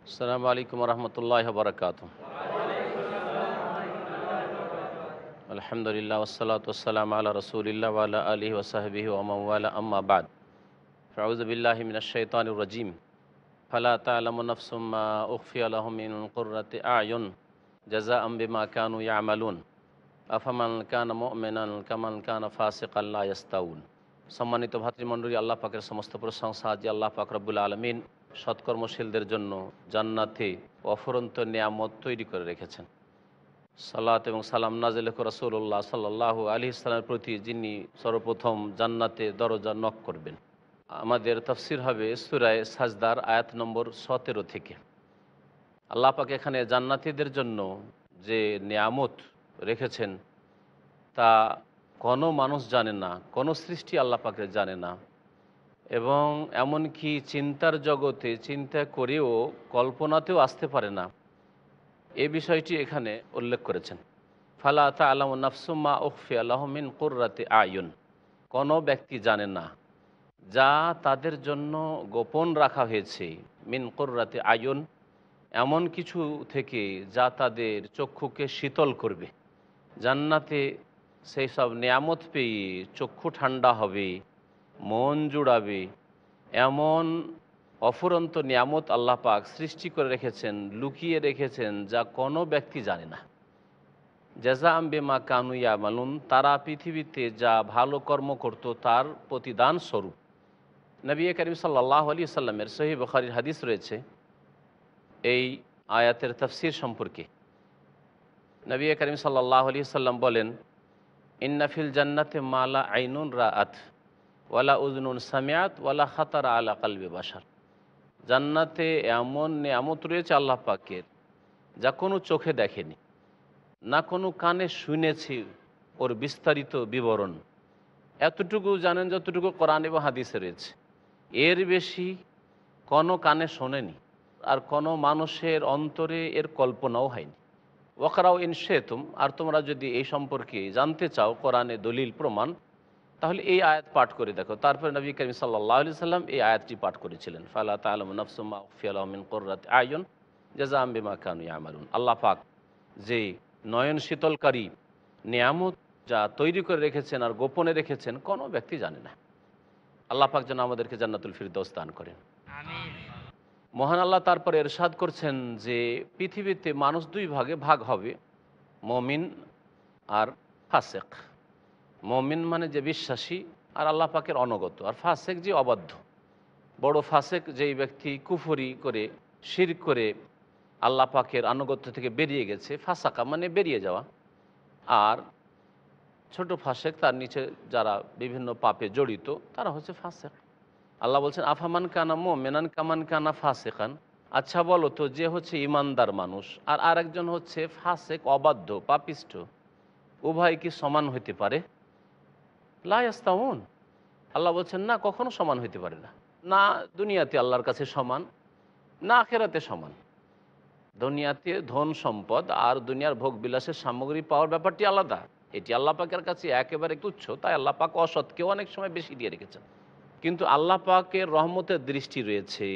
আসসালামু আলাইকুম রহমতুল্লাহ বরকাত। আলহামদুলিল্লাহ ওয়াসসালাতু ওয়াসসালামু আলা রাসূলিল্লাহ ওয়া আলা আলিহি ওয়া সাহবিহি ওয়া মান ওয়ালা, আম্মা বাদ। ফাউযু বিল্লাহি মিনাশ শাইতানির রাজীম। ফালা তা'লামু নাফসুম মা উখফিয়া লাহুম মিন কুররাতি আ'য়ুন জাযাআম বিমা কানু ইয়া'মালুন আফামান কানা মুমিনান কামান কানা ফাসিকান লা ইয়াস্তাউন। সম্মানিত ভাতৃমণ্ডলী, আল্লাহ পাকের সমস্ত প্রশংসা যে আল্লাহ পাক রব্বুল আলামিন সৎকর্মশীলদের জন্য জান্নাতে অফুরন্ত নেয়ামত তৈরি করে রেখেছেন। সালাত এবং সালাম নাজিল হোক রাসূলুল্লাহ সাল্লাল্লাহু আলাইহি ওয়াসাল্লামের প্রতি, যিনি সর্বপ্রথম জান্নাতে দরজা নক করবেন। আমাদের তাফসীর হবে সূরা সাজদার আয়াত নম্বর 17 থেকে। আল্লাহ পাক এখানে জান্নাতীদের জন্য যে নেয়ামত রেখেছেন তা কোনো মানুষ জানে না, কোনো সৃষ্টি আল্লাহ পাকের জানে না, এবং এমনকি চিন্তার জগতে চিন্তা করেও কল্পনাতেও আসতে পারে না। এই বিষয়টি এখানে উল্লেখ করেছেন। ফালা তা'লামু নাফসুম মা উখফিয়া লাহুম মিন কুররাতি আয়ুন। কোনো ব্যক্তি জানে না যা তাদের জন্য গোপন রাখা হয়েছে, মিন কুররাতি আয়ুন, এমন কিছু থেকে যা তাদের চক্ষুকে শীতল করবে। জান্নাতে সেই সব নেয়ামত পেয়ে চক্ষু ঠান্ডা হবে, মন জুড়াবে, এমন অফুরন্ত নিয়ামত আল্লাহ পাক সৃষ্টি করে রেখেছেন, লুকিয়ে রেখেছেন, যা কোনো ব্যক্তি জানে না। জাযাআম বিমা কানু ইয়ামালুন, তারা পৃথিবীতে যা ভালো কর্ম করত তার প্রতিদান স্বরূপ। নবী করিম সাল্লাল্লাহু আলাইহি সাল্লামের সহিহ বুখারীর হাদিস রয়েছে এই আয়াতের তাফসীর সম্পর্কে। নবী করিম সাল্লাল্লাহু আলাইহি সাল্লাম বলেন, ইন্না ফিল জান্নাতি মা লা আইনুন রাআত ওয়ালা উযনুন সামিআত ওয়ালা খাতারা আলা কলবি বাশার। জান্নাতে এমন নেয়ামত রয়েছে আল্লাহ পাকের, যা কোনো চোখে দেখেনি, না কোনো কানে শুনেছি ওর বিস্তারিত বিবরণ। এতটুকু জানেন যতটুকু কোরআন এবং হাদিসে রয়েছে, এর বেশি কোনো কানে শোনেনি, আর কোনো মানুষের অন্তরে এর কল্পনাও হয়নি। ওয়াকরাও ইনশেতুম, আর তোমরা যদি এই সম্পর্কে জানতে চাও কোরআনে দলিল প্রমাণ, তাহলে এই আয়াত পাঠ করে দেখো। তারপরে নবী করিম সাল্লাল্লাহু আলাইহি সাল্লাম এই আয়াতটি পাঠ করেছিলেন, ফালা তা'লামু নাফসুম মা উখফিয়া লাহুম মিন কুররাতি আয়ুন জাযাআম বিমা কানু ইয়ামালুন। আল্লাহ পাক যে নয়ন শীতলকারী নিয়ামত যা তৈরি করে রেখেছেন আর গোপনে রেখেছেন, কোনো ব্যক্তি জানে না। আল্লাহ পাক যেন আমাদেরকে জান্নাতুল ফিরদৌস দান করেন। মহান আল্লাহ তারপরে ইরশাদ করছেন যে পৃথিবীতে মানুষ দুই ভাগে ভাগ হবে, মুমিন আর ফাসিক। মুমিন মানে যে বিশ্বাসী আর আল্লাহ পাকের অনুগত, আর ফাসিক যে অবাধ্য। বড় ফাসিক যেই ব্যক্তি কুফরি করে, শিরক করে আল্লাহ পাকের আনুগত্য থেকে বেরিয়ে গেছে, ফাসাকা মানে বেরিয়ে যাওয়া। আর ছোট ফাসেক, তার নিচে যারা বিভিন্ন পাপে জড়িত, তারা হচ্ছে ফাসেক। আল্লাহ বলছেন, আফামান কানা মুমিনান কামান কানা ফাসিকান। আচ্ছা বলো তো, যে হচ্ছে ইমানদার মানুষ আর আরেকজন হচ্ছে ফাসেক, অবাধ্য পাপিষ্ঠ, উভয় কি সমান হইতে পারে? লা ইয়াস্তাউন। আল্লাহ বলছেন না, কখনো সমান হইতে পারে না। না দুনিয়াতে আল্লাহর কাছে সমান, না আখেরাতে সমান। দুনিয়াতে ধন সম্পদ আর দুনিয়ার ভোগ বিলাসের সামগ্রী পাওয়ার ব্যাপারটি আলাদা, এটি আল্লাহ পাকের কাছে একেবারে তুচ্ছ। তাই আল্লাহ পাক অসৎকেও অনেক সময় বেশি দিয়ে রেখেছেন। কিন্তু আল্লাহ পাকের রহমতের দৃষ্টি রয়েছে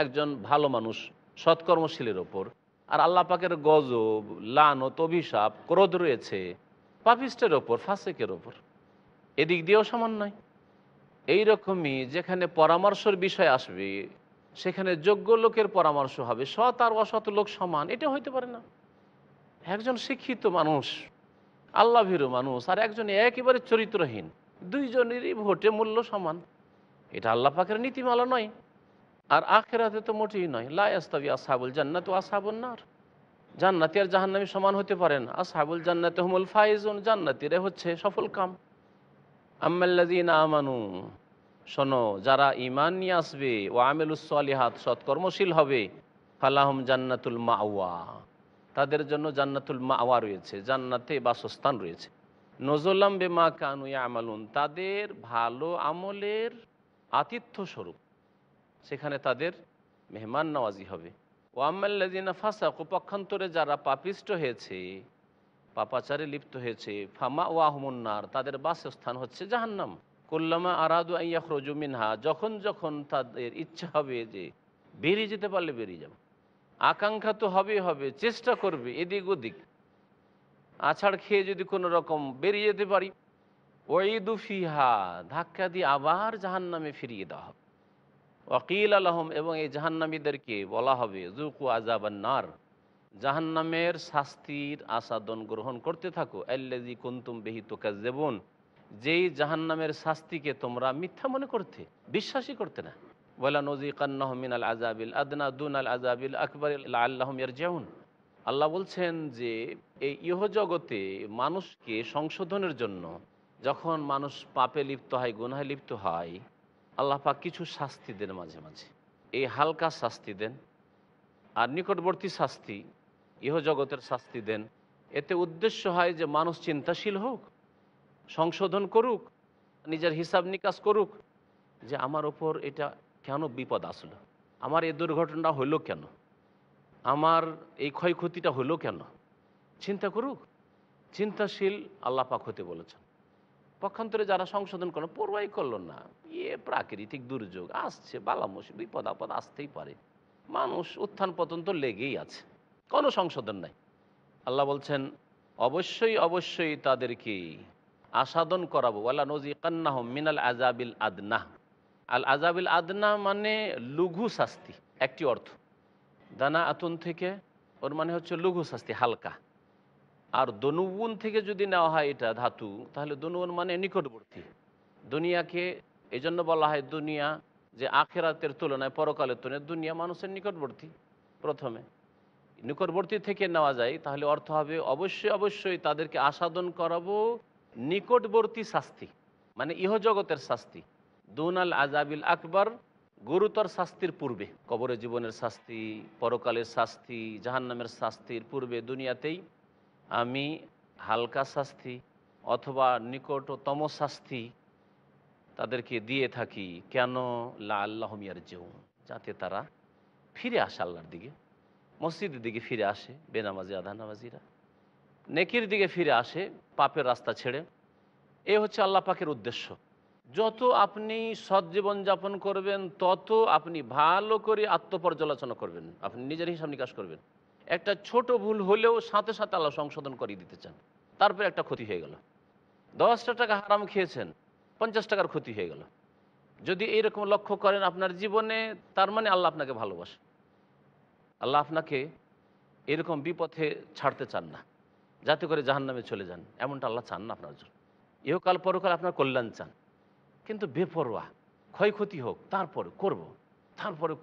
একজন ভালো মানুষ সৎকর্মশীলের ওপর, আর আল্লাহ পাকের গজব, লানত, অভিশাপ, ক্রোধ রয়েছে পাপিষ্টের ওপর, ফাসিকের ওপর। এদিক দিয়েও সমান নয়। এইরকমই যেখানে পরামর্শের বিষয় আসবে, সেখানে যোগ্য লোকের পরামর্শ হবে, সৎ আর অসৎ লোক সমান, এটা হইতে পারে না। একজন শিক্ষিত মানুষ, আল্লাহ ভীরু মানুষ, আর একজন একেবারে চরিত্রহীন, দুইজনেরই ভোটে মূল্য সমান। এটা আল্লাহ পাকের নীতিমালা নয়, আর আখেরাতে তো মোটেই নয়। লা ইয়াস্তাবি আসহাবুল জান্নাত ওয়া আসহাবুন নার। জান্নাতি আর জাহান্নামী সমান হতে পারে না। আসহাবুল জান্নাতি হুমুল ফাইজুন, জান্নাতীরা হচ্ছে সফল কাম। আম্মাল্লাযীনা আমানু, শোনো, যারা ঈমান নিয়ে আসবে, ও আমিলুস সলিহাত, সৎকর্মশীল হবে, ফালাহুম জান্নাতুল মাওয়া, তাদের জন্য জান্নাতুল মাওয়া রয়েছে, জান্নাতে বাসস্থান রয়েছে। নজুলাম বিমা কানু ইয়ামালুন, তাদের ভালো আমলের আতিথ্য স্বরূপ, সেখানে তাদের মেহমান নওয়াজি হবে। ও আম্মাল্লাযীনা ফাসাকু, পক্ষান্তরে যারা পাপিষ্ট হয়েছে, পাপাচারে লিপ্ত হয়েছে, ফামা ওয়াহুমুন নার, তাদের বাসস্থান হচ্ছে জাহান্নাম। কুল্লামা আরাদু আন ইয়াখরুজু মিনহা, যখন যখন তাদের ইচ্ছা হবে যে বেরিয়ে যেতে পারলে বেরিয়ে যাব, আকাঙ্ক্ষা তো হবেই হবে, চেষ্টা করবে এদিক ওদিক, আছাড় খেয়ে যদি কোনো রকম বেরিয়ে যেতে পারি, ওয়াইদু ফিহা, ধাক্কা দিয়ে আবার জাহান্নামে ফিরিয়ে দেওয়া হবে। ওয়াকিল আলহম, এবং এই জাহান্নামীদেরকে বলা হবে জুকু আযাবান নার, জাহান্নামের শাস্তির আস্বাদন গ্রহণ করতে থাকো, আল্লাযী কুনতুম বিহি তুকাজ্জিবুন, যেই জাহান্নামের শাস্তিকে তোমরা মিথ্যা মনে করতে, বিশ্বাসই করতে না। ওয়ালা নুযিকান্নাহুম মিনাল আযাবিল আদনা দুনাল আযাবিল আকবার লাআল্লাহুম ইয়ারজিউন। আল্লাহ বলছেন যে এই ইহজগতে মানুষকে সংশোধনের জন্য যখন মানুষ পাপে লিপ্ত হয়, গুনাহে লিপ্ত হয়, আল্লাহ পাক কিছু শাস্তি দেন মাঝে মাঝে। এই হালকা শাস্তি দেন আর নিকটবর্তী শাস্তি, ইহজগতের শাস্তি দেন। এতে উদ্দেশ্য হয় যে মানুষ চিন্তাশীল হোক, সংশোধন করুক, নিজের হিসাব নিকাশ করুক, যে আমার ওপর এটা কেন বিপদ আসলো, আমার এই দুর্ঘটনা হলো কেন, আমার এই ক্ষয়ক্ষতিটা হলো কেন, চিন্তা করুক। চিন্তাশীল আল্লাহ পাক হতে বলেছেন। পক্ষান্তরে যারা সংশোধন করেন, পরোয়াই করল না, প্রাকৃতিক দুর্যোগ আসছে, বালামসি বিপদ আপদ আসতেই পারে, মানুষ উত্থান পতন তো লেগেই আছে, কোনো সংশোধন নাই। আল্লাহ বলছেন অবশ্যই অবশ্যই তাদেরকে আসাদন করাবো, ওয়ালা নুযিকান্নাহুম মিনাল আযাবিল আদনা। আল আযাবিল আদনা মানে লঘু শাস্তি, একটি অর্থ। দানা আতুন থেকে ওর মানে হচ্ছে লঘু শাস্তি, হালকা। আর দনুউন থেকে যদি নেওয়া হয় এটা ধাতু, তাহলে দনুউন মানে নিকটবর্তী। দুনিয়াকে এই জন্য বলা হয় দুনিয়া, যে আখেরাতের তুলনায়, পরকালের তুলনায় দুনিয়া মানুষের নিকটবর্তী। প্রথমে নিকটবর্তী থেকে নেওয়া যায়, তাহলে অর্থ হবে অবশ্যই অবশ্যই তাদেরকে আস্বাদন করাবো নিকটবর্তী শাস্তি, মানে ইহজগতের শাস্তি। দুনাল আযাবিল আকবার, গুরুতর শাস্তির পূর্বে, কবরে জীবনের শাস্তি, পরকালের শাস্তি, জাহান্নামের শাস্তির পূর্বে দুনিয়াতেই আমি হালকা শাস্তি অথবা নিকটতম শাস্তি তাদেরকে দিয়ে থাকি। কেন? লাআল্লাহুম ইয়ারজিউন, যাতে তারা ফিরে আসে আল্লাহর দিকে, মসজিদের দিকে ফিরে আসে, বেনামাজি আধা নামাজিরা নেকির দিকে ফিরে আসে, পাপের রাস্তা ছেড়ে। এ হচ্ছে আল্লাহ পাকের উদ্দেশ্য। যত আপনি সৎ জীবনযাপন করবেন, তত আপনি ভালো করে আত্মপর্যালোচনা করবেন, আপনি নিজের হিসাব নিকাশ করবেন। একটা ছোট ভুল হলেও সাথে সাথে আল্লাহ সংশোধন করিয়ে দিতে চান। তারপরে একটা ক্ষতি হয়ে গেল, 10টা টাকা হারাম খেয়েছেন, 50 টাকার ক্ষতি হয়ে গেল। যদি এইরকম লক্ষ্য করেন আপনার জীবনে, তার মানে আল্লাহ আপনাকে ভালোবাসে, আল্লাহ আপনাকে এরকম বিপথে ছাড়তে চান না, যাতে করে জাহান্নামে চলে যান, এমনটা আল্লাহ চান না আপনার জন্য। ইহকাল পরকাল আপনার কল্যাণ চান। কিন্তু বেপরোয়া, ক্ষয়ক্ষতি হোক তারপরে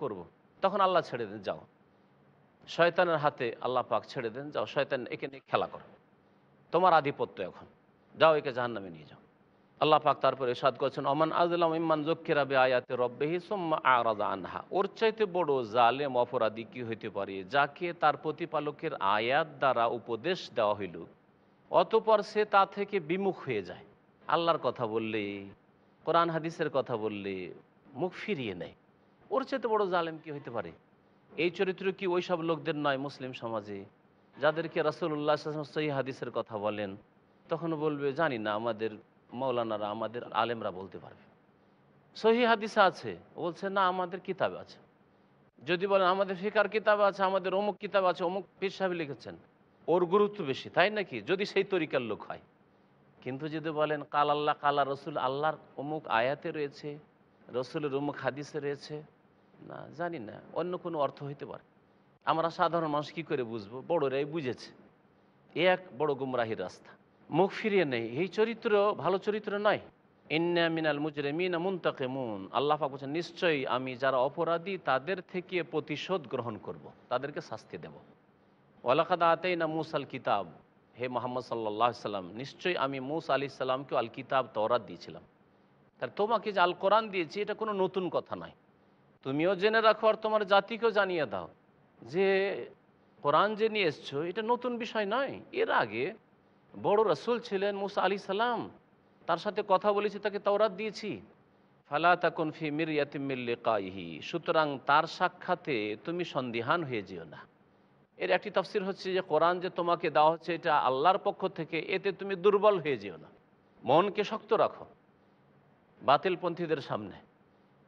করব, তখন আল্লাহ ছেড়ে দেন, যাও শয়তানের হাতে, আল্লাহ পাক ছেড়ে দেন, যাও শয়তান একে নিয়ে খেলা করো, তোমার আধিপত্য এখন, যাও একে জাহান্নামে নিয়ে যাও। আল্লাহ পাক তারপরে ইরশাদ করেছেন অমান আযলামু মিম্মান যুক্কিরা বিআয়াতি রাব্বিহি সুম্মা আ'রাযা আনহা, ওর চাইতে বড় জালেম অপরাধী কি হইতে পারে, যাকে তার প্রতিপালকের আয়াত দ্বারা উপদেশ দেওয়া হইল, অতঃপর সে তা থেকে বিমুখ হয়ে যায়। আল্লাহর কথা বললে, কোরআন হাদিসের কথা বললে মুখ ফিরিয়ে নেয়। ওর চাইতে বড় জালেম কি হইতে পারে? এই চরিত্র কি ওই সব লোকদের নয় মুসলিম সমাজে, যাদেরকে রাসূলুল্লাহ সাল্লাল্লাহু আলাইহি ওয়াসাল্লাম সহিহ হাদিসের কথা বলেন, তখন বলবে জানি না, আমাদের মাওলানারা, আমাদের আলেমরা বলতে পারবে, সহিহ হাদিসে আছে, বলছে না আমাদের কিতাবে আছে। যদি বলেন আমাদের ফিকার কিতাবে আছে, আমাদের অমুক কিতাব আছে, অমুক পীর সাহেব লিখেছেন, ওর গুরুত্ব বেশি, তাই নাকি? যদি সেই তরিকার লোক হয়। কিন্তু যদি বলেন কাল আল্লাহ কালা রসুল, আল্লাহর অমুক আয়াতে রয়েছে, রসুলের অমুক হাদিসে রয়েছে, না জানি না, অন্য কোনো অর্থ হইতে পারে। আমরা সাধারণ মানুষ কী করে বুঝবো? বড়রাই বুঝেছে। এ এক বড় গুমরাহির রাস্তা, মুখ ফিরিয়ে নেই, এই চরিত্র ভালো চরিত্র নয়। ইন্না মিনাল মুজরিমিনা মুনতাকিমুন, আল্লাহ পাক বলেছেন নিশ্চয়ই আমি যারা অপরাধী তাদের থেকে প্রতিশোধ গ্রহণ করব, তাদেরকে শাস্তি দেব। ওয়ালাকাদ আতাইনা মূসাল কিতাব, হে মুহাম্মদ সাল্লাল্লাহু আলাইহি সাল্লাম, নিশ্চয়ই আমি মূসা আলাইহিস সালামকে আল কিতাব, তওরাত দিয়েছিলাম। তার তোমাকে যে আল কোরআন দিয়েছি, এটা কোনো নতুন কথা নয়, তুমিও জেনে রাখো আর তোমার জাতিকেও জানিয়ে দাও যে কোরআন যে নিয়ে এসছো এটা নতুন বিষয় নয়। এর আগে বড় রাসূল ছিলেন মূসা আলাইহিস সালাম, তার সাথে কথা বলেছি, তাকে তাওরাত দিয়েছি। ফালা তাকুন ফি মিরইয়াতিম মিন লিকাইহি, সুতরাং তার সাক্ষাতে তুমি সন্দিহান হয়ে যেও না। এর একটি তাফসীর হচ্ছে যে কোরআন যে তোমাকে দেওয়া হচ্ছে এটা আল্লাহর পক্ষ থেকে, এতে তুমি দুর্বল হয়ে যেও না, মনকে শক্ত রাখো বাতিলপন্থীদের সামনে,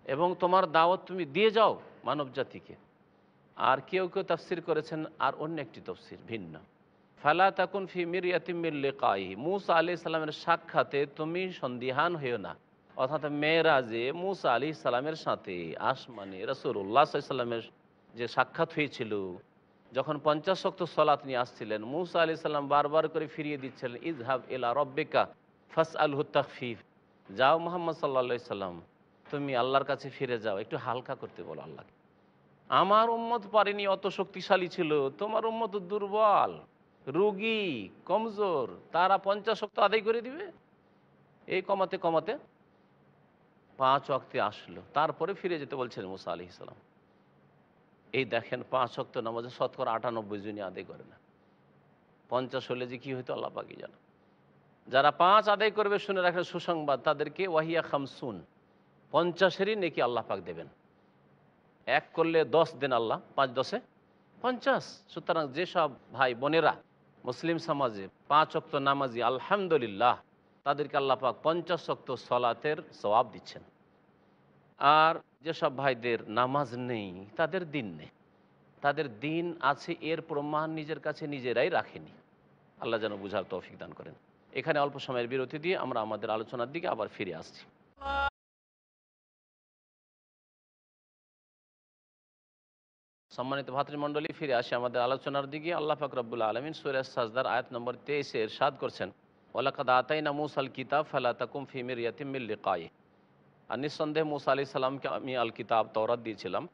এবং তোমার দাওয়াত তুমি দিয়ে যাও মানব জাতিকে। আর কেউ কেউ তাফসির করেছেন আর অন্য একটি তফসির ভিন্ন। ফালা তাকুন ফি মিরইয়াতিম মিন লিকাইহি, মূসা আলাইহিস সালামের সাক্ষাতে তুমি সন্দিহান হইও না। অর্থাৎ মেরাজে মূসা আলাইহিস সালামের সাথে আসমানে রাসূলুল্লাহ সাল্লাল্লাহু আলাইহি সাল্লামের যে সাক্ষাৎ হয়েছিল, যখন 50 ওয়াক্ত সালাত নিয়ে আসছিলেন, মূসা আলাইহিস সালাম বারবার করে ফিরিয়ে দিচ্ছিলেন, ইযহাব ইলা রাব্বিকা ফাসআলহু তাখফীফ, যাও মুহাম্মদ সাল্লাল্লাহু আলাইহি সাল্লাম, তুমি আল্লাহর কাছে ফিরে যাও, একটু হালকা করতে বলো আল্লাহকে। আমার উম্মত পারেনি, অত শক্তিশালী ছিল, তোমার উম্মত দুর্বল, রোগী, কমজোর, তারা 50 ওয়াক্ত আদায় করে দিবে। এই কমাতে কমাতে 5 ওয়াক্তে আসলো, তারপরে ফিরে যেতে বলছেন মুসা আলাইহিস সালাম। এই দেখেন 5 ওয়াক্ত নামাজে শতকরা 98 জনই আদায় করে না। 50 হলে যে কী হইতো আল্লাহ পাকই জানে। যারা 5 আদায় করবে শুনে রাখেন সুসংবাদ, তাদেরকে ওয়াহিয়া খামসুন, 50-এরই নেকি আল্লাহ পাক দেবেন। এক করলে 10 দেন আল্লাহ, 5 10-এ 50। সুতরাং যেসব ভাই বোনেরা মুসলিম সমাজে 5 ওয়াক্ত নামাজি আলহামদুলিল্লাহ, তাদেরকে আল্লাহ পাক 50 ওয়াক্ত সলাতের সওয়াব দিচ্ছেন। আর যেসব ভাইদের নামাজ নেই, তাদের দিন নেই, তাদের দিন আছে এর প্রমাণ নিজের কাছে নিজেরাই রাখেনি। আল্লাহ যেন বুঝার তৌফিক দান করেন। এখানে অল্প সময়ের বিরতি দিয়ে আমরা আমাদের আলোচনার দিকে আবার ফিরে আসছি। সম্মানিত ভাতৃমণ্ডলী, ফিরে আসি আমাদের আলোচনার দিকে। আল্লাহ পাক রব্বুল আলামিন সূরা সাজদার আয়াত নম্বর 23-এ ইরশাদ করছেন, ওয়ালাকাদ আতাইনা মূসাল কিতাব ফালা তাকুম ফি মিরইয়াতিম মিন লিকাইহি। আর নিঃসন্দেহে মূসা আলাইহিস সালামকে আমি আল কিতাব তাওরাত দিয়েছিলাম,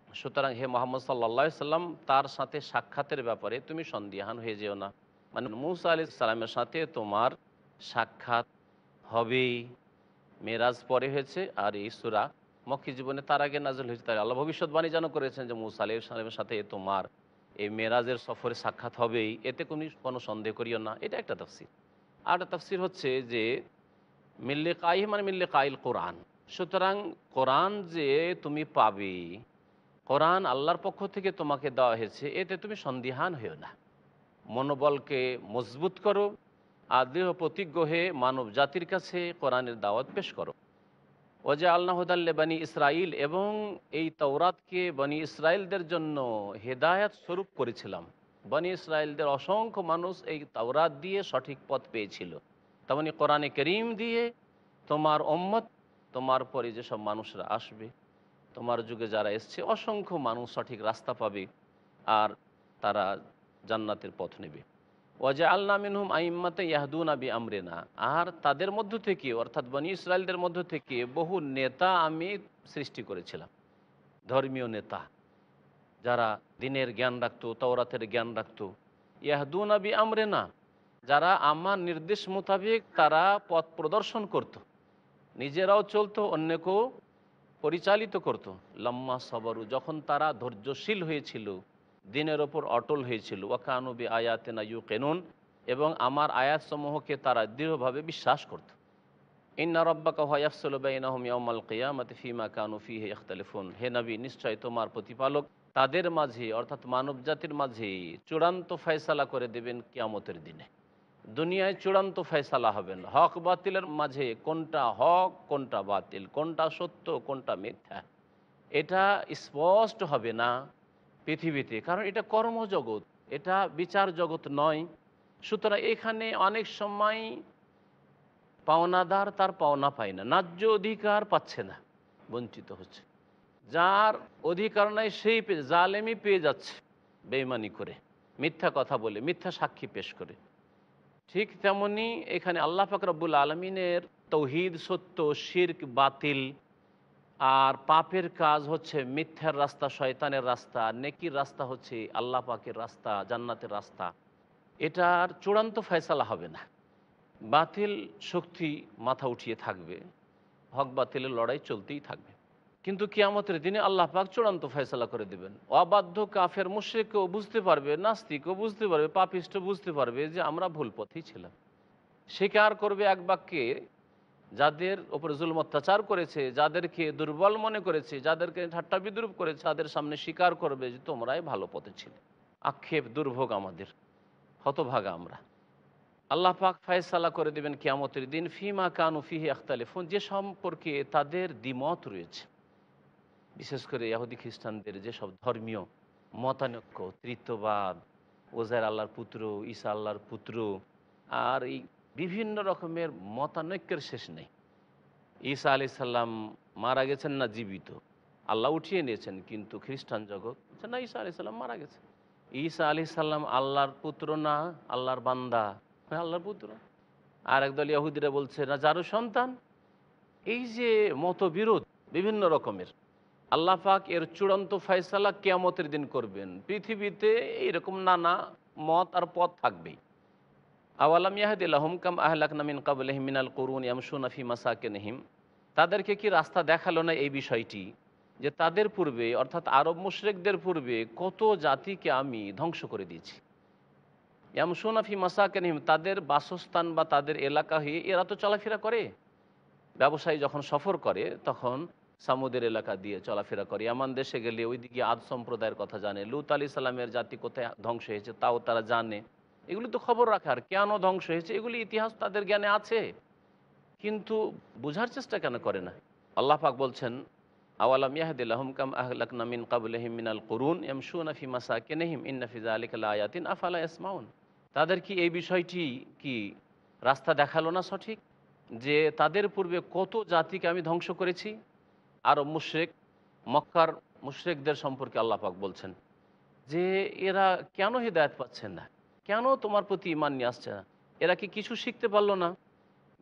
সুতরাং হে মুহাম্মদ সাল্লাল্লাহু আলাইহি সাল্লাম, তার সাথে সাক্ষাতের ব্যাপারে তুমি সন্দিহান হয়ে যেও না। মানে মূসা আলাইহিস সালামের সাথে তোমার সাক্ষাৎ হবেই। মেরাজ পরে হয়েছে, আর এই সূরা মক্কি জীবনে তার আগে নাযিল হয়েছে। তাই আল্লাহ ভবিষ্যৎবাণী যেন করেছেন যে মূসা আলাইহিস সালামের সাথে তোমার এই মেরাজের সফরে সাক্ষাৎ হবেই, এতে কোনো সন্দেহ করিও না। এটা একটা তাফসীর। আর একটা তাফসীর হচ্ছে যে মিন লিকাইহি মানে মিন লিকাইল কোরআন। সুতরাং কোরআন যে তুমি পাবে, কোরআন আল্লাহর পক্ষ থেকে তোমাকে দেওয়া হয়েছে, এতে তুমি সন্দিহান হয়েও না। মনোবলকে মজবুত করো, আর দৃঢ় প্রতিজ্ঞ হয়ে মানব জাতির কাছে কোরআনের দাওয়াত পেশ করো। ওজা আল্লাহ হুদাল্লে বানি ইসরাইল, এবং এই তাওরাতকে বনি ইসরাইলদের জন্য হেদায়াত স্বরূপ করেছিলাম। বনি ইসরাইলদের অসংখ্য মানুষ এই তাওরাত দিয়ে সঠিক পথ পেয়েছিল, তেমনি কোরআনে করিম দিয়ে তোমার উম্মত, তোমার পরে যেসব মানুষরা আসবে, তোমার যুগে যারা এসছে, অসংখ্য মানুষ সঠিক রাস্তা পাবে আর তারা জান্নাতের পথ নেবে। ওয়াজআলনা মিনহুম আইম্মাতান ইয়াহদুনা বিআমরিনা, আর তাদের মধ্য থেকে, অর্থাৎ বনি ইসরাইলদের মধ্য থেকে বহু নেতা আমি সৃষ্টি করেছিলাম, ধর্মীয় নেতা, যারা দ্বীনের জ্ঞান রাখতো, তাওরাতের জ্ঞান রাখতো। ইয়াহদুনা বিআমরিনা, যারা আমার নির্দেশ মোতাবেক তারা পথ প্রদর্শন করত, নিজেরাও চলতো, অন্যকেও পরিচালিত করত। লাম্মা সাবারু, যখন তারা ধৈর্যশীল হয়েছিল, দিনের ওপর অটল হয়েছিল। ওয়াকানু বি আয়াতিনা ইউকিনুন, এবং আমার আয়াতসমূহকে তারা দৃঢ়ভাবে বিশ্বাস করত। ইন্না রাব্বাকা হুয়া ইয়াফসুলু বাইনাহুম ইয়াওমাল কিয়ামাতি ফীমা কানু ফীহি ইখতালিফুন, হে নবী, নিশ্চয় তোমার প্রতিপালক তাদের মাঝে, অর্থাৎ মানব জাতির মাঝে চূড়ান্ত ফয়সালা করে দেবেন কিয়ামতের দিনে। দুনিয়ায় চূড়ান্ত ফয়সালা হবেন, হক বাতিলের মাঝে কোনটা হক কোনটা বাতিল, কোনটা সত্য কোনটা মিথ্যা, এটা স্পষ্ট হবে না পৃথিবীতে, কারণ এটা কর্মজগৎ, এটা বিচার জগৎ নয়। সুতরাং এখানে অনেক সময় পাওনাদার তার পাওনা পায় না, ন্যায্য অধিকার পাচ্ছে না, বঞ্চিত হচ্ছে। যার অধিকার নাই সেই জালেমি পেয়ে যাচ্ছে, বেঈমানি করে, মিথ্যা কথা বলে, মিথ্যা সাক্ষী পেশ করে। ঠিক তেমনি এখানে আল্লাহ পাক রব্বুল আলমিনের তৌহিদ সত্য, শিরক বাতিল, আর পাপের কাজ হচ্ছে মিথ্যার রাস্তা, শয়তানের রাস্তা, নেকির রাস্তা হচ্ছে আল্লাহ পাকের রাস্তা, জান্নাতের রাস্তা। এটার চূড়ান্ত ফয়সালা হবে না, বাতিল শক্তি মাথা উঠিয়ে থাকবে, হক বাতিলের লড়াই চলতেই থাকবে। কিন্তু কিয়ামতের দিনে আল্লাহ পাক চূড়ান্ত ফয়সালা করে দেবেন। অবাধ্য কাফের মুশরিকও বুঝতে পারবে, নাস্তিকও বুঝতে পারবে, পাপিষ্ট বুঝতে পারবে যে আমরা ভুল পথেই ছিলাম। স্বীকার করবে এক বাক্যে, যাদের ওপরে জুলম অত্যাচার করেছে, যাদেরকে দুর্বল মনে করেছে, যাদেরকে ঠাট্টা বিদ্রুপ করেছে, তাদের সামনে স্বীকার করবে যে তোমরাই ভালো পথে ছিলে। আক্ষেপ, দুর্ভোগ আমাদের, হতভাগা আমরা। আল্লাহ পাক ফয়সালা করে দেবেন কিয়ামতের দিন ফিমা কানু ফিহি ইখতালিফুন, যে সম্পর্কে তাদের দ্বিমত রয়েছে। বিশেষ করে ইহুদি খ্রিস্টানদের যেসব ধর্মীয় মতানৈক্য, তৃতীয়বাদ, ওজাইর আল্লাহর পুত্র, ঈসা আল্লাহর পুত্র, আর এই বিভিন্ন রকমের মতানৈক্যের শেষ নেই। ঈসা আলাইহিস সালাম মারা গেছেন না জীবিত, আল্লাহ উঠিয়ে নিয়েছেন, কিন্তু খ্রিস্টান জগৎ বলছে না, ঈসা আলাইহিস সালাম মারা গেছে। ঈসা আলাইহিস সালাম আল্লাহর পুত্র না আল্লাহর বান্দা? হ্যাঁ, আল্লাহর পুত্র। আর একদল ইহুদিরা বলছে না, যারও সন্তান। এই যে মতবিরোধ বিভিন্ন রকমের, আল্লাহ পাক এর চূড়ান্ত ফয়সালা কিয়ামতের দিন করবেন। পৃথিবীতে এইরকম নানা মত আর পথ থাকবেই। আওয়ালাম ইয়াহদিল্লাহুম কাম আহলাকনা মিন ক্বাবলিহিম মিনাল কুরুন ইয়ামশুনা ফি মাসাকিনিহিম, তাদেরকে কি রাস্তা দেখালো না এই বিষয়টি, যে তাদের পূর্বে অর্থাৎ আরব মুশরিকদের পূর্বে কত জাতিকে আমি ধ্বংস করে দিয়েছি। ইয়ামশুনা ফি মাসাকিনিহিম, তাদের বাসস্থান বা তাদের এলাকা হয়ে এরা তো চলাফেরা করে। ব্যবসায়ী যখন সফর করে তখন সামুদের এলাকা দিয়ে চলাফেরা করে। ইয়ামান দেশে গেলে ওইদিকে আদ সম্প্রদায়ের কথা জানে, লূত আলাইহিস সালামের জাতি কোথায় ধ্বংস হয়েছে তাও তারা জানে। এগুলি তো খবর রাখার, কেন ধ্বংস হয়েছে এগুলি ইতিহাস তাদের জ্ঞানে আছে, কিন্তু বোঝার চেষ্টা কেন করে না? আল্লাহ পাক বলছেন, আওয়ালাম ইয়াহদিল্লাহুম কাম আহলাকনা মিন ক্বাবলিহিম মিনাল কুরুন ইয়ামশুনা ফি মাসাকিনিহিম ইন্না ফি যালিকা লাআয়াতিন আফালা ইয়াসমাউন, তাদের কি এই বিষয়টি কি রাস্তা দেখালো না সঠিক, যে তাদের পূর্বে কত জাতিকে আমি ধ্বংস করেছি। আরব মুশরিক, মক্কার মুশরিকদের সম্পর্কে আল্লাহ পাক বলছেন যে এরা কেন হিদায়াত পাচ্ছেন না, কেন তোমার প্রতি ঈমান নিয়ে আসছে না? এরা কি কিছু শিখতে পারলো না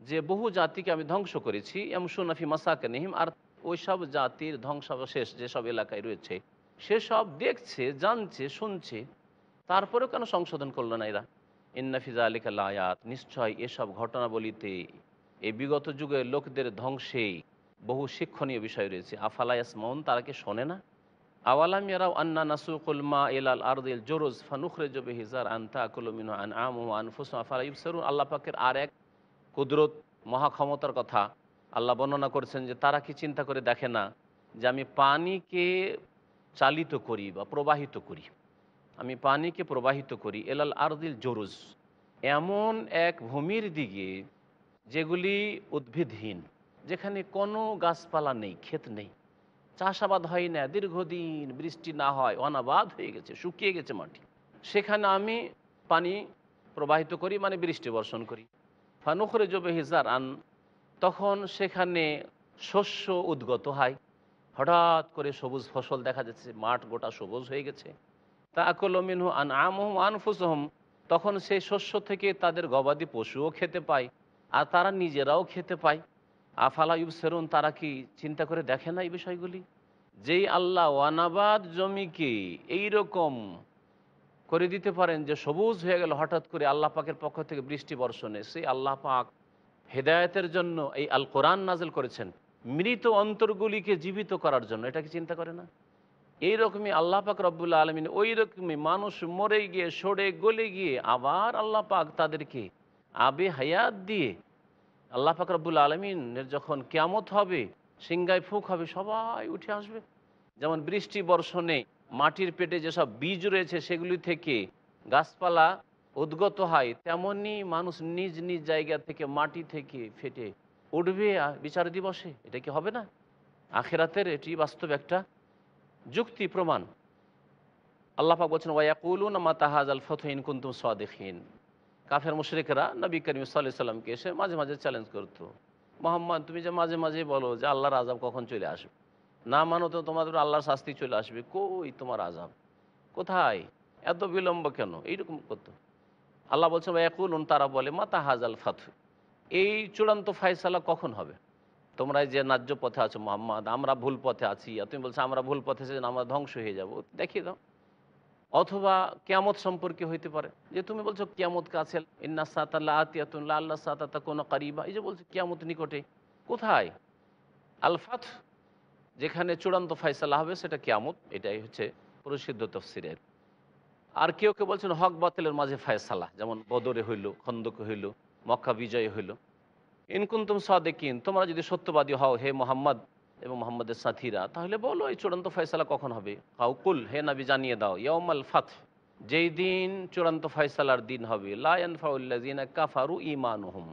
যে বহু জাতিকে আমি ধ্বংস করেছি ইয়ামশুনা ফি মাসাকিনিহিম, আর ওইসব জাতির ধ্বংসাবশেষ যেসব এলাকায় রয়েছে সেসব দেখছে, জানছে, শুনছে, তারপরেও কেন সংশোধন করলো না এরা? ইন্না ফি যালিকা লাআয়াত, নিশ্চয় এসব ঘটনাবলিতে এই বিগত যুগের লোকদের ধ্বংসে বহু শিক্ষণীয় বিষয় রয়েছে। আফালা ইয়াসমাউন, তারা কি শোনে না? আওয়ালাম ইয়ারাও আন্না নাসুকুল মা ইলাল আরদিল জুরুজ ফানুখরিজু বিহি জারআন তাকুলু মিনহু আনআমুহুম ওয়া আনফুসুহুম আফালা ইবসিরুন। আল্লাহ পাকের আর এক কুদরত, মহাক্ষমতার কথা আল্লাহ বর্ণনা করেছেন যে তারা কি চিন্তা করে দেখে না যে আমি পানিকে চালিত করি বা প্রবাহিত করি, আমি পানিকে প্রবাহিত করি এলাল আরদিল জরুজ, এমন এক ভূমির দিকে যেগুলি উদ্ভিদহীন, যেখানে কোনো গাছপালা নেই, ক্ষেত নেই, চাষাবাদ হয় না, দীর্ঘদিন বৃষ্টি না হয়, অনাবাদ হয়ে গেছে, শুকিয়ে গেছে মাটি, সেখানে আমি পানি প্রবাহিত করি, মানে বৃষ্টি বর্ষণ করি। ফানুখরিজু বিহি জারআন, তখন সেখানে শস্য উদ্গত হয়, হঠাৎ করে সবুজ ফসল দেখা যাচ্ছে, মাঠ গোটা সবুজ হয়ে গেছে। তাকুলু মিনহু আনআমুহুম ওয়া আনফুসুহুম, তখন সেই শস্য থেকে তাদের গবাদি পশুও খেতে পায় আর তারা নিজেরাও খেতে পায়। আফালা ইউবসিরুন, তারা কি চিন্তা করে দেখে না এই বিষয়গুলি? যেই আল্লাহ ওয়ানাবাদ জমিকে এইরকম করে দিতে পারেন যে সবুজ হয়ে গেল হঠাৎ করে আল্লাহ পাকের পক্ষ থেকে বৃষ্টি বর্ষণে, সেই আল্লাহ পাক হেদায়েতের জন্য এই আল কোরআন নাজিল করেছেন, মৃত অন্তরগুলিকে জীবিত করার জন্য। এটা কি চিন্তা করে না? এইরকমই আল্লাহ পাক রব্বুল আলমিন ওই রকমই মানুষ মরে গিয়ে সরে গলে গিয়ে আবার আল্লাহ পাক তাদেরকে আবে হায়াত দিয়ে, আল্লাহ পাক রব্বুল আলমিনের যখন কিয়ামত হবে, সিংগায় ফুঁক হবে, সবাই উঠে আসবে। যেমন বৃষ্টি বর্ষণে মাটির পেটে যেসব বীজ রয়েছে সেগুলি থেকে গাছপালা উদ্গত হয়, তেমনি মানুষ নিজ নিজ জায়গা থেকে মাটি থেকে ফেটে উঠবে বিচার দিবসে। এটা কি হবে না? আখিরাতের এটি বাস্তব একটা যুক্তি প্রমাণ। আল্লাহ পাক বলছেন, ওয়ায়াকুলুনা মাতা হাযাল ফাতহু ইন কুনতুম সাদিকিন। কাফের মুশরিকরা নবী করিম সাল্লাল্লাহু আলাইহি সাল্লামকে এসে মাঝে মাঝে চ্যালেঞ্জ করতো, মোহাম্মদ তুমি যে মাঝে মাঝে বলো যে আল্লাহর আযাব কখন চলে আসবে, না মানো তো তোমাদের আল্লাহর শাস্তি চলে আসবে, কই তোমার আযাব, কোথায়, এত বিলম্ব কেন, এইরকম করতো। আল্লাহ বলছেন ওয়ায়াকুলুন, তারা বলে মাতা হাযাল ফাতহু, এই চূড়ান্ত ফায়সালা কখন হবে? তোমরা যে ন্যায্য পথে আছো মোহাম্মদ, আমরা ভুল পথে আছি, আর তুমি বলছো আমরা ভুল পথে আছি, আমরা ধ্বংস হয়ে যাব, দেখিয়ে দাও। অথবা কিয়ামত সম্পর্কে হইতে পারে, যে তুমি বলছো কিয়ামত কাছে, ইন্না সাআতা লাআতিয়াতুন লাআল্লা সাআতা তাকুনু কারিবা, এই যে বলছো কিয়ামত নিকটে, কোথায়? আল ফাতহ, যেখানে চূড়ান্ত ফয়সালা হবে সেটা কিয়ামত, এটাই হচ্ছে প্রসিদ্ধ তাফসীরের। আর কেউ কেউ বলছেন হক বাতিলের মাঝে ফয়সালা, যেমন বদরে হইল, খন্দকে হইল, মক্কা বিজয় হইল। ইন কুনতুম সাদিকিন, তোমরা যদি সত্যবাদী হও হে মোহাম্মদ এবং মোহাম্মদের সাথীরা, তাহলে বলো এই চূড়ান্ত ফয়সালা কখন হবে। কাউকুল, হে নবী জানিয়ে দাও, ইয়াউমাল ফাতহ, যেই দিন চূড়ান্ত ফয়সালার দিন হবে, লা ইয়ানফাউল্লাযিনা কাফারু ঈমানুহুম,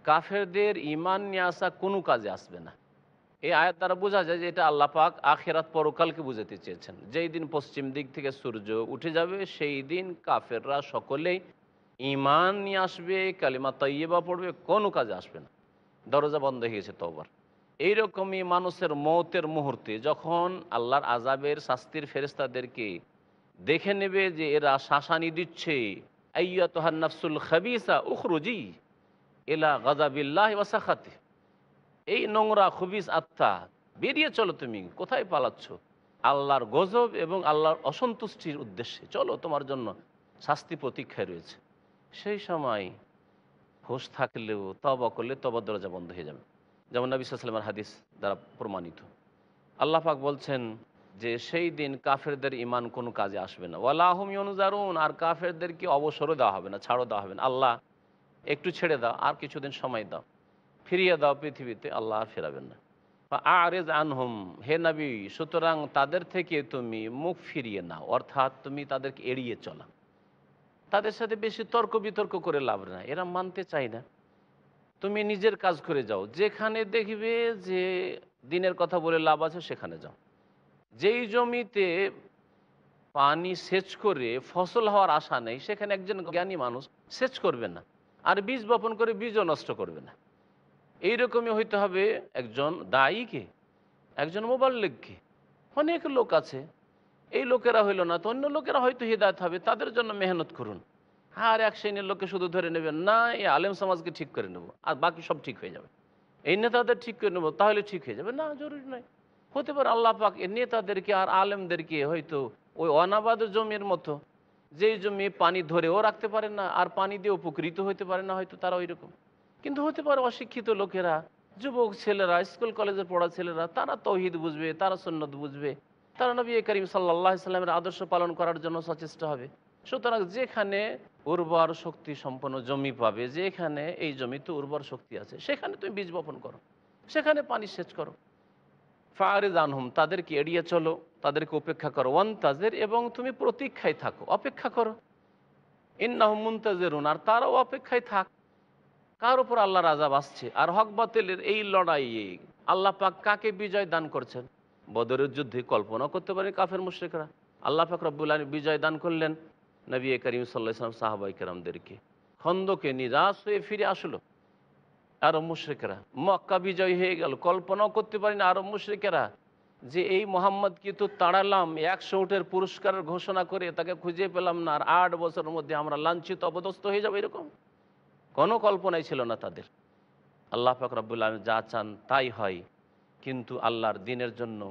কাফেরদের ঈমান নিয়ে আসা কোনো কাজে আসবে না। এই আয়াত দ্বারা বোঝা যায় যে এটা আল্লাহ পাক আখিরাত পরকালকে বুঝাতে চেয়েছেন। যেই দিন পশ্চিম দিক থেকে সূর্য উঠে যাবে সেই দিন কাফেররা সকলেই ঈমান নিয়ে আসবে, কালিমা তাইয়্যিবা পড়বে, কোনো কাজে আসবে না, দরজা বন্ধ হয়ে গেছে তওবার। এইরকমই মানুষের মৌতের মুহূর্তে যখন আল্লাহর আযাবের শাস্তির ফেরেশতাদেরকে দেখে নেবে যে এরা শাসানি দিচ্ছে, আইয়াতুহান নাফসুল খাবিসা উখরুজি ইলা গাযাবিল্লাহি ওয়া সাখাতি, এই নোংরা খবিস আত্মা বেরিয়ে চলো, তুমি কোথায় পালাচ্ছ? আল্লাহর গজব এবং আল্লাহর অসন্তুষ্টির উদ্দেশ্যে চলো, তোমার জন্য শাস্তি প্রতীক্ষায় রয়েছে। সেই সময় হুঁশ থাকলেও তওবা করলে তওবার দরজা বন্ধ হয়ে যাবে, যেমন নবী সাল্লাল্লাহু আলাইহি ওয়াসাল্লামের হাদিস দ্বারা প্রমাণিত। আল্লাহ পাক বলছেন যে সেই দিন কাফেরদের ঈমান কোনো কাজে আসবে না, ওয়ালা হুম ইউনজারুন, আর কাফেরদেরকে অবসরও দেওয়া হবে না, ছাড়ও দেওয়া হবে না। আল্লাহ একটু ছেড়ে দাও, আর কিছুদিন সময় দাও, ফিরিয়ে দাও পৃথিবীতে, আল্লাহ আর ফেরাবেন না। আরেজ আনহুম, হে নবী, সুতরাং তাদের থেকে তুমি মুখ ফিরিয়ে নাও, অর্থাৎ তুমি তাদেরকে এড়িয়ে চলা। তাদের সাথে বেশি তর্ক বিতর্ক করে লাভ না, এরা মানতে চায় না। তুমি নিজের কাজ করে যাও, যেখানে দেখবে যে দিনের কথা বলে লাভ আছে সেখানে যাও। যেই জমিতে পানি সেচ করে ফসল হওয়ার আশা নেই সেখানে একজন জ্ঞানী মানুষ সেচ করবে না, আর বীজ বপন করে বীজও নষ্ট করবে না। এইরকমই হইতে হবে একজন দায়ীকে, একজন মোবাল্লিগকে। অনেক লোক আছে, এই লোকেরা হইল না তো অন্য লোকেরা হয়তো হিদায়ত হবে, তাদের জন্য মেহনত করুন। আর এক শ্রেণীর লোককে শুধু ধরে নেবেন না, এই আলেম সমাজকে ঠিক করে নেব আর বাকি সব ঠিক হয়ে যাবে, এই নেতাদের ঠিক করে নেব তাহলে ঠিক হয়ে যাবে, না, জরুরি নয়। হতে পারে আল্লাহ পাক এই নেতাদেরকে আর আলেমদেরকে হয়তো ওই অনাবাদ জমির মতো, যেই জমি পানি ধরেও রাখতে পারে না আর পানি দিয়ে উপকৃত হতে পারে না, হয়তো তারা ওই রকম। কিন্তু হতে পারে অশিক্ষিত লোকেরা, যুবক ছেলেরা, স্কুল কলেজের পড়া ছেলেরা, তারা তৌহিদ বুঝবে, তারা সুন্নত বুঝবে, তারা নবী করিম সাল্লাল্লাহু আলাইহি সাল্লামের আদর্শ পালন করার জন্য সচেষ্ট হবে। সুতরাং যেখানে উর্বর শক্তি সম্পন্ন জমি পাবে, যেখানে এই জমিতে উর্বর শক্তি আছে সেখানে তুমি বীজ বপন করো, সেখানে পানি সেচ করো। ফারিজ আনহুম, তাদেরকে এড়িয়ে চলো, তাদেরকে উপেক্ষা করো। ওয়ান্তাজির, এবং তুমি প্রতীক্ষায় থাকো, অপেক্ষা করো। ইন্নাহুম মুনতাজিরুন, আর তারাও অপেক্ষায় থাক। কার উপর আল্লাহর আযাব আসছে আর হক বাতিলের এই লড়াইয়ে আল্লাহ পাক কাকে বিজয় দান করছেন? বদরের যুদ্ধে কল্পনা করতে পারে কাফের মুশরিকরা, আল্লাহ পাক রব্বুল আলামিন বিজয় দান করলেন নবী করিম সাল্লাল্লাহু আলাইহি ওয়াসাল্লাম সাহাবায়ে কেরামদেরকে। খন্দকে নিরাশ হয়ে ফিরে আসলো আরব মুশরিকরা, মক্কা বিজয় হয়ে গেল। কল্পনাও করতে পারি না আরব মুশরিকেরা যে এই মোহাম্মদকে তো তাড়ালাম, 100 উটের পুরস্কারের ঘোষণা করে তাকে খুঁজে পেলাম না, আর 8 বছরের মধ্যে আমরা লাঞ্ছিত অপদস্থ হয়ে যাবো, এরকম কোনো কল্পনাই ছিল না তাদের। আল্লাহ পাক রব্বুল আলামিন যা চান তাই হয়, কিন্তু আল্লাহর দ্বীনের জন্য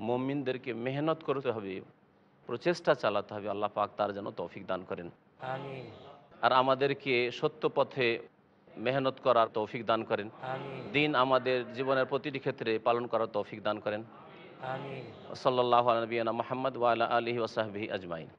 মুমিনদেরকে মেহনত করতে হবে, প্রচেষ্টা চালাতে হবে। আল্লাহ পাক তার যেন তৌফিক দান করেন, আমিন, আর আমাদেরকে সত্য পথে মেহনত করার তৌফিক দান করেন, আমিন, দিন আমাদের জীবনের প্রতিটি ক্ষেত্রে পালন করার তৌফিক দান করেন। আমিন। সাল্লাল্লাহু আলা নবিয়িনা মুহাম্মদ ওয়া আলা আলিহি ওয়া সাহবিহি আজমাইন।